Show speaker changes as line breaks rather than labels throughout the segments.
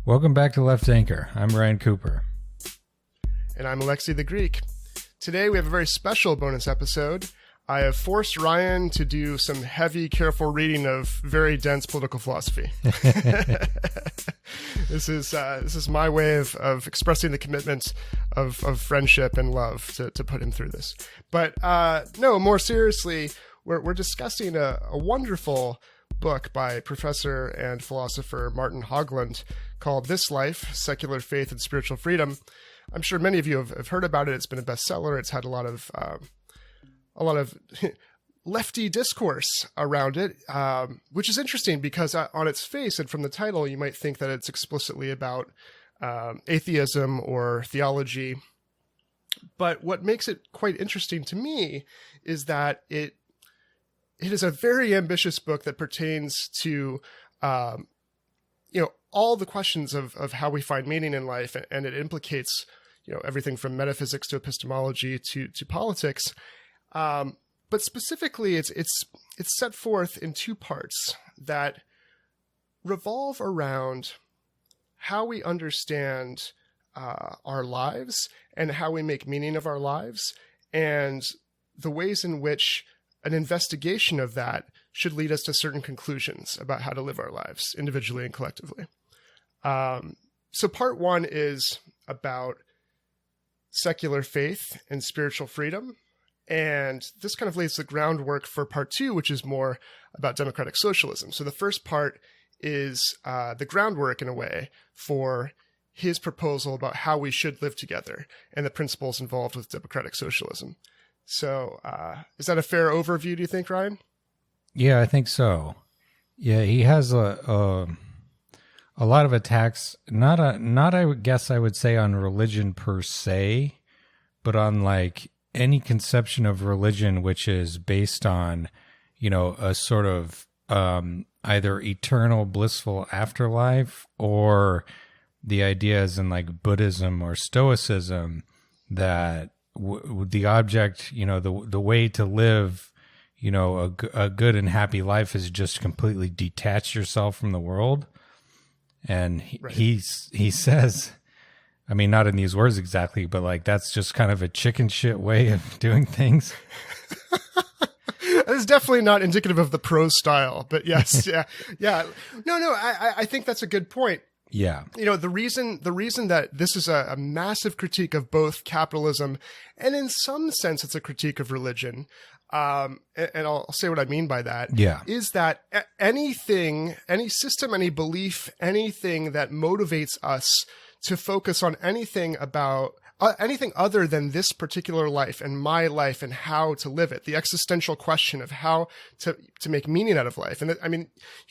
Welcome back to Left Anchor. I'm Ryan Cooper.
And I'm Alexei the Greek. Today we have a very special bonus episode. I have forced Ryan to do some heavy, careful reading of very dense political philosophy. This is my way of expressing the commitment of friendship and love to put him through this. But no, more seriously, we're discussing a wonderful book by professor and philosopher Martin Hogland called This Life, Secular Faith and Spiritual Freedom. I'm sure many of you have heard about it. It's been a bestseller. It's had a lot of lefty discourse around it, which is interesting because on its face and from the title, you might think that it's explicitly about atheism or theology. But what makes it quite interesting to me is that it is a very ambitious book that pertains to all the questions of how we find meaning in life, and it implicates everything from metaphysics to epistemology to politics. But specifically, it's set forth in two parts that revolve around how we understand our lives and how we make meaning of our lives, and the ways in which an investigation of that should lead us to certain conclusions about how to live our lives individually and collectively. So part one is about secular faith and spiritual freedom. And this kind of lays the groundwork for part two, which is more about democratic socialism. So the first part is the groundwork, in a way, for his proposal about how we should live together and the principles involved with democratic socialism. So is that a fair overview, do you think, Ryan?
Yeah, I think so. Yeah, he has a lot of attacks, not I would guess I would say on religion per se, but on like any conception of religion which is based on, a sort of either eternal blissful afterlife or the ideas in like Buddhism or Stoicism that the object, the way to live, a good and happy life is just completely detach yourself from the world. And he says, I mean, not in these words exactly, but like that's just kind of a chicken shit way of doing things.
It's definitely not indicative of the prose style, but yes, yeah. No, I think that's a good point.
Yeah.
The reason that this is a massive critique of both capitalism and in some sense it's a critique of religion, and I'll say what I mean by that, is that anything, any system, any belief, anything that motivates us to focus on anything about anything other than this particular life and my life and how to live it, the existential question of how to make meaning out of life. And I mean,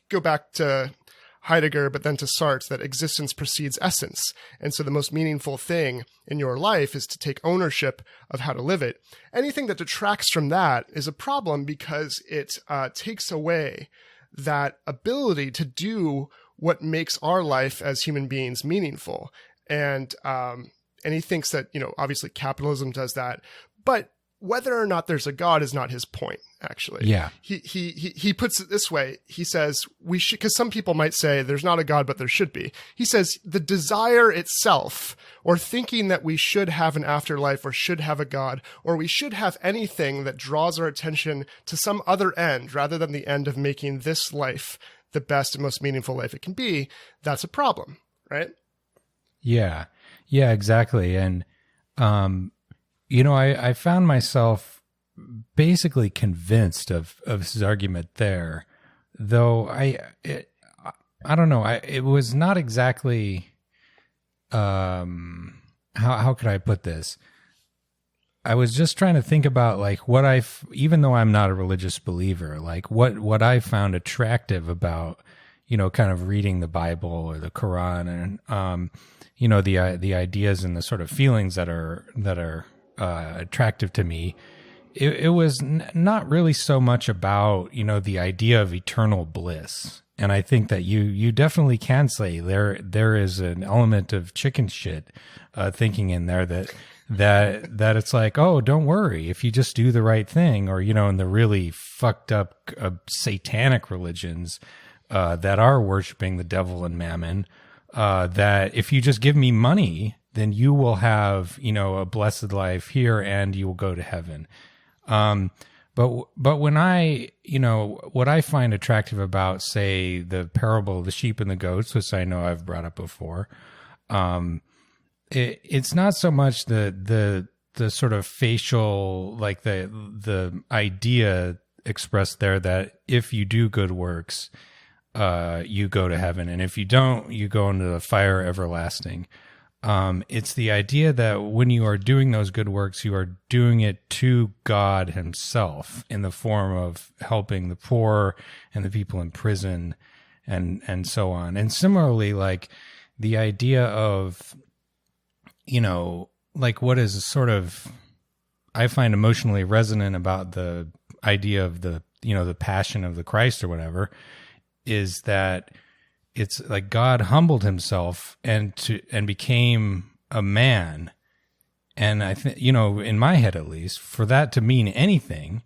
go back to Heidegger, but then to Sartre, that existence precedes essence. And so the most meaningful thing in your life is to take ownership of how to live it. Anything that detracts from that is a problem because it takes away that ability to do what makes our life as human beings meaningful. And he thinks that, obviously capitalism does that, but whether or not there's a God is not his point, actually.
Yeah.
He puts it this way. He says we should, because some people might say there's not a God, but there should be. He says the desire itself, or thinking that we should have an afterlife or should have a God, or we should have anything that draws our attention to some other end rather than the end of making this life the best and most meaningful life it can be, that's a problem, right?
Yeah, exactly. And, I found myself basically convinced of his argument there, though I don't know. It was not exactly, how could I put this? I was just trying to think about like even though I'm not a religious believer, like what I found attractive about, kind of reading the Bible or the Quran and, the ideas and the sort of feelings that are attractive to me. It was not really so much about, the idea of eternal bliss. And I think that you definitely can say there is an element of chicken shit thinking in there that it's like, oh, don't worry, if you just do the right thing, or in the really fucked up satanic religions that are worshiping the devil and mammon, that if you just give me money, then you will have, a blessed life here and you will go to heaven. But when what I find attractive about, say, the parable of the sheep and the goats, which I know I've brought up before, it's not so much the sort of facial, like the idea expressed there that if you do good works, you go to heaven, and if you don't, you go into the fire everlasting. It's the idea that when you are doing those good works, you are doing it to God himself in the form of helping the poor and the people in prison and so on. And similarly, like the idea of, like what is sort of, I find emotionally resonant about the idea of the passion of the Christ or whatever, is that it's like God humbled himself and became a man. And I think, in my head at least, for that to mean anything,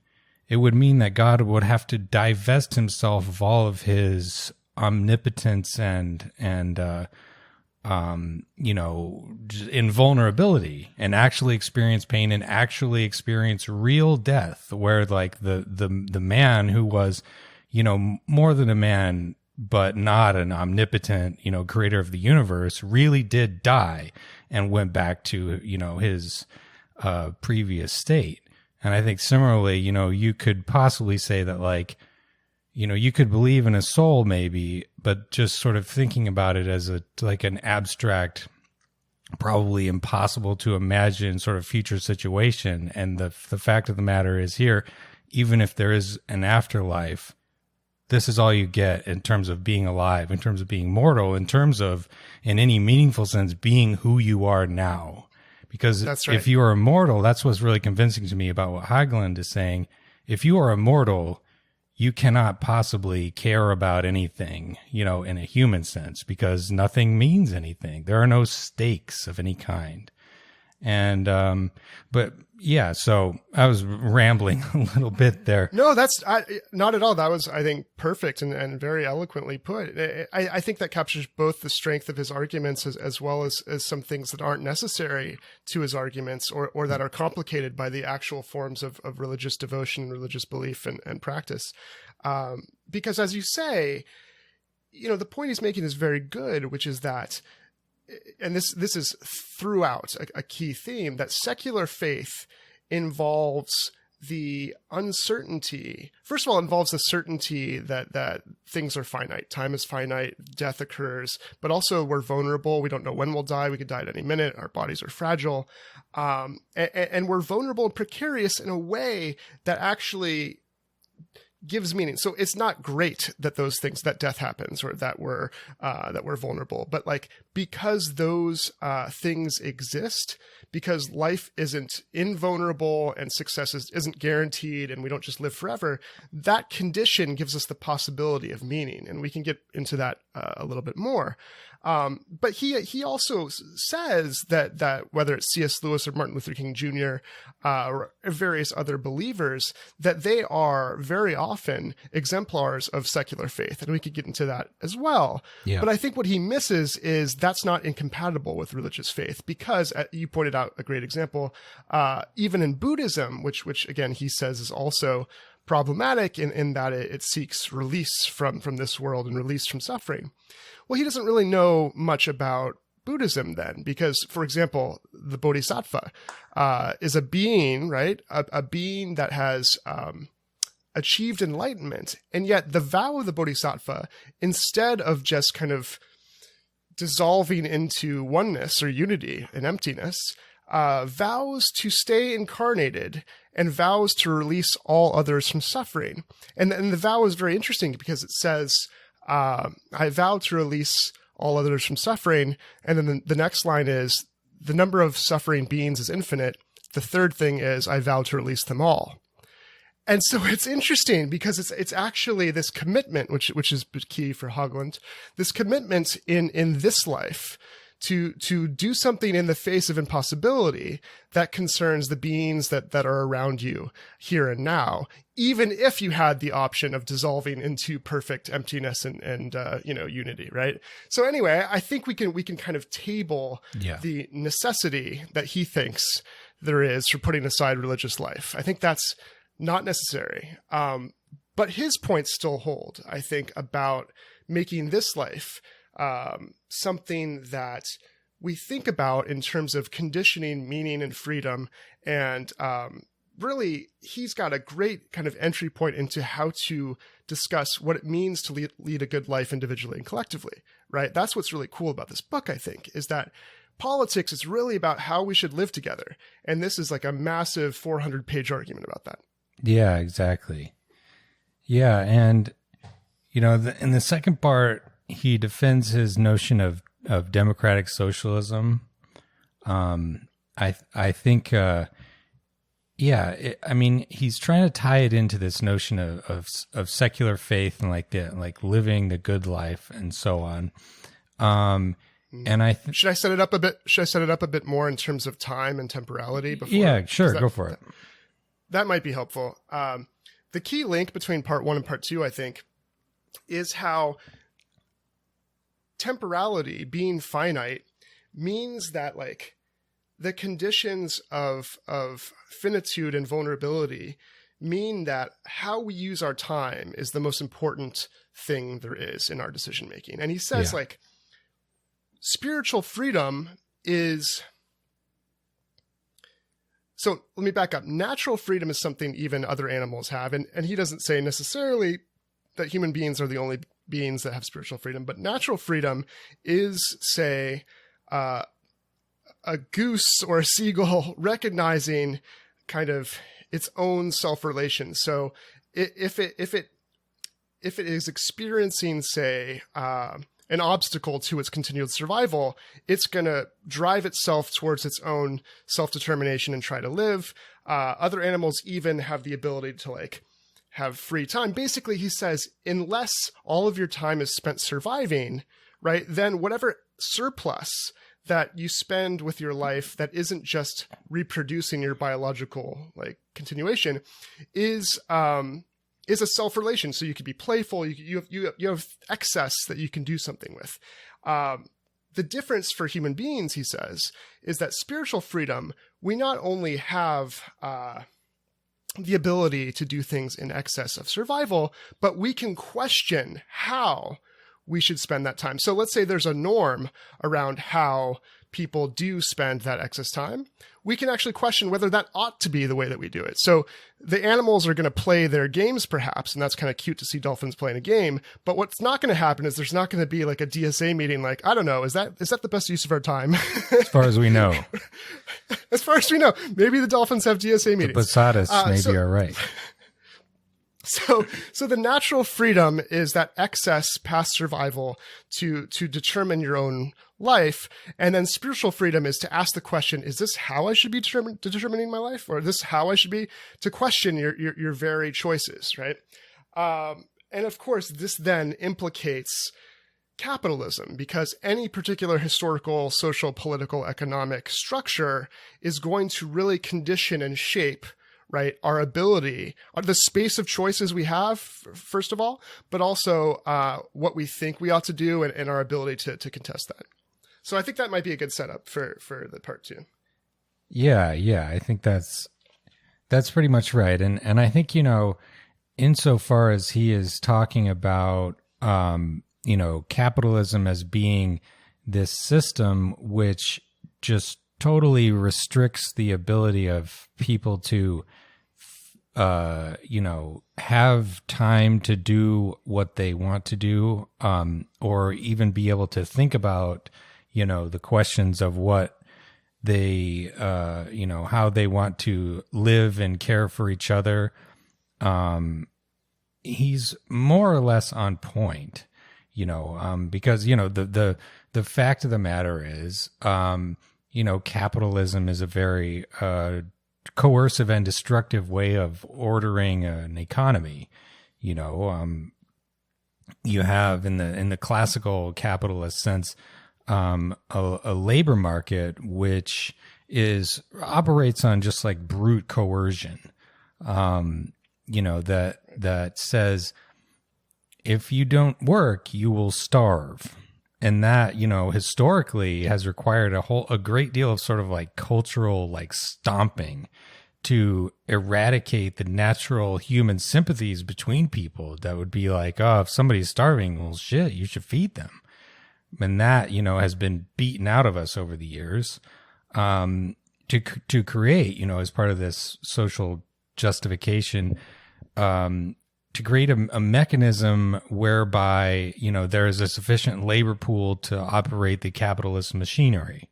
it would mean that God would have to divest himself of all of his omnipotence and invulnerability, and actually experience pain and actually experience real death, where like the man who was, more than a man, but not an omnipotent, creator of the universe, really did die and went back to, his previous state. And I think similarly, you could possibly say that, like, you could believe in a soul maybe, but just sort of thinking about it as like an abstract, probably impossible to imagine sort of future situation. And the fact of the matter is here, even if there is an afterlife, this is all you get in terms of being alive, in terms of being mortal, in terms of, in any meaningful sense, being who you are now. Because
that's right.
If you are immortal, that's what's really convincing to me about what Hageland is saying. If you are immortal, you cannot possibly care about anything, in a human sense, because nothing means anything. There are no stakes of any kind. And, but yeah, so I was rambling a little bit there.
No, that's not at all. That was, I think, perfect and very eloquently put. I think that captures both the strength of his arguments as well as some things that aren't necessary to his arguments or that are complicated by the actual forms of religious devotion, religious belief and practice. Because as you say, the point he's making is very good, which is that, and this is throughout a key theme, that secular faith involves the uncertainty. First of all, it involves the certainty that things are finite. Time is finite, death occurs, but also we're vulnerable. We don't know when we'll die. We could die at any minute. Our bodies are fragile. And we're vulnerable and precarious in a way that actually gives meaning. So it's not great that those things, that death happens or that we're vulnerable, but like, because those things exist, because life isn't invulnerable and success isn't guaranteed and we don't just live forever, that condition gives us the possibility of meaning. And we can get into that a little bit more. But he also says that whether it's C.S. Lewis or Martin Luther King Jr. Or various other believers, that they are very often exemplars of secular faith. And we could get into that as well. Yeah. But I think what he misses is that's not incompatible with religious faith, because you pointed out a great example, even in Buddhism, which again, he says is also problematic in that it seeks release from this world and release from suffering. Well, he doesn't really know much about Buddhism then, because, for example, the Bodhisattva is a being, right? A being that has achieved enlightenment. And yet the vow of the Bodhisattva, instead of just kind of dissolving into oneness or unity and emptiness, vows to stay incarnated and vows to release all others from suffering. And the vow is very interesting because it says, I vow to release all others from suffering. And then the next line is, the number of suffering beings is infinite. The third thing is, I vow to release them all. And so it's interesting because it's actually this commitment, which is key for Hageland, this commitment in this life to do something in the face of impossibility that concerns the beings that are around you here and now, even if you had the option of dissolving into perfect emptiness and unity, right? So anyway, I think we can kind of table the necessity that he thinks there is for putting aside religious life. I think that's not necessary. But his points still hold, I think, about making this life something that we think about in terms of conditioning, meaning, and freedom. And really, he's got a great kind of entry point into how to discuss what it means to lead a good life individually and collectively, right? That's what's really cool about this book, I think, is that politics is really about how we should live together. And this is like a massive 400-page argument about that.
Yeah, exactly. Yeah, and, in the second part, he defends his notion of democratic socialism. I think, he's trying to tie it into this notion of secular faith and like living the good life and so on. And
should I set it up a bit? Should I set it up a bit more in terms of time and temporality? Before?
Yeah, sure, go for it.
That might be helpful. The key link between part 1 and part 2, I think, is how temporality, being finite, means that like the conditions of finitude and vulnerability mean that how we use our time is the most important thing there is in our decision making. And he says like spiritual freedom is... So let me back up. Natural freedom is something even other animals have. And he doesn't say necessarily that human beings are the only beings that have spiritual freedom, but natural freedom is, say, a goose or a seagull recognizing kind of its own self-relation. So if it is experiencing, say, an obstacle to its continued survival, it's going to drive itself towards its own self-determination and try to live. Other animals even have the ability to like have free time. Basically, he says, unless all of your time is spent surviving, right, then whatever surplus that you spend with your life that isn't just reproducing your biological like continuation is a self-relation. So you can be playful. You have excess that you can do something with. The difference for human beings, he says, is that spiritual freedom, we not only have the ability to do things in excess of survival, but we can question how we should spend that time. So let's say there's a norm around how people do spend that excess time. We can actually question whether that ought to be the way that we do it. So the animals are going to play their games perhaps, and that's kind of cute to see dolphins playing a game. But what's not going to happen is there's not going to be like a DSA meeting like, I don't know, is that the best use of our time?
As far as we know.
As far as we know. Maybe the dolphins have DSA meetings.
The Posadas maybe are right.
So the natural freedom is that excess past survival to determine your own life. And then spiritual freedom is to ask the question, is this how I should be determining my life? Or is this how I should be to question your very choices, right? And of course, this then implicates capitalism, because any particular historical, social, political, economic structure is going to really condition and shape, right, our ability, the space of choices we have, first of all, but also what we think we ought to do and our ability to contest that. So I think that might be a good setup for the part 2.
Yeah, I think that's pretty much right. And I think, insofar as he is talking about, capitalism as being this system which just totally restricts the ability of people to, have time to do what they want to do, or even be able to think about, the questions of what they, how they want to live and care for each other. He's more or less on point, because, the fact of the matter is, capitalism is a very coercive and destructive way of ordering an economy. You have in the classical capitalist sense, a labor market which operates on just like brute coercion. That says if you don't work, you will starve. And that, historically has required a great deal of sort of like cultural like stomping to eradicate the natural human sympathies between people that would be like, oh, if somebody's starving, well, shit, you should feed them. And that, has been beaten out of us over the years, to create, as part of this social justification, to create a mechanism whereby, there is a sufficient labor pool to operate the capitalist machinery.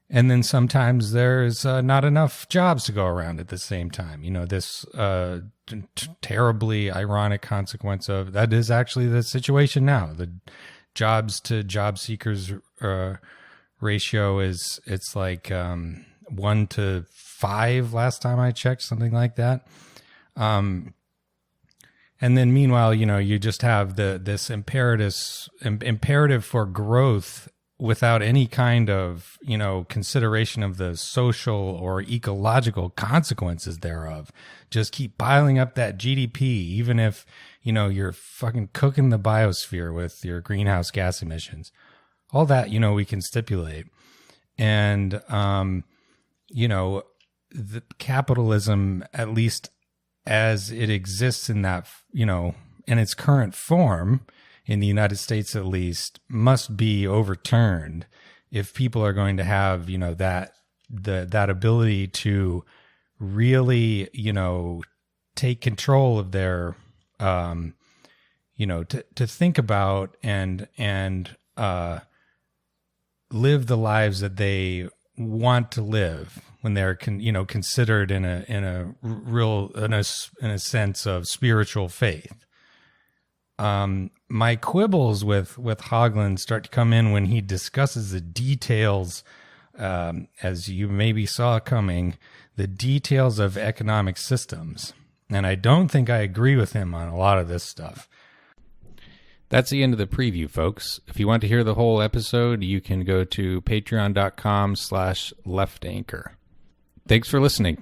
And then sometimes there's not enough jobs to go around at the same time. This terribly ironic consequence of that is actually the situation now. The jobs to job seekers ratio it's like 1 to 5 last time I checked, something like that. And then meanwhile, you just have this imperative for growth without any kind of, consideration of the social or ecological consequences thereof. Just keep piling up that GDP, even if, you're fucking cooking the biosphere with your greenhouse gas emissions. All that, we can stipulate. And, the capitalism, at least as it exists in that, in its current form, in the United States at least, must be overturned if people are going to have, that ability to really, take control of their, to think about and live the lives that they want to live when they're considered in a sense of spiritual faith. My quibbles with Haugland start to come in when he discusses the details, as you maybe saw coming, the details of economic systems. And I don't think I agree with him on a lot of this stuff. That's the end of the preview, folks. If you want to hear the whole episode, you can go to patreon.com/leftanchor. Thanks for listening.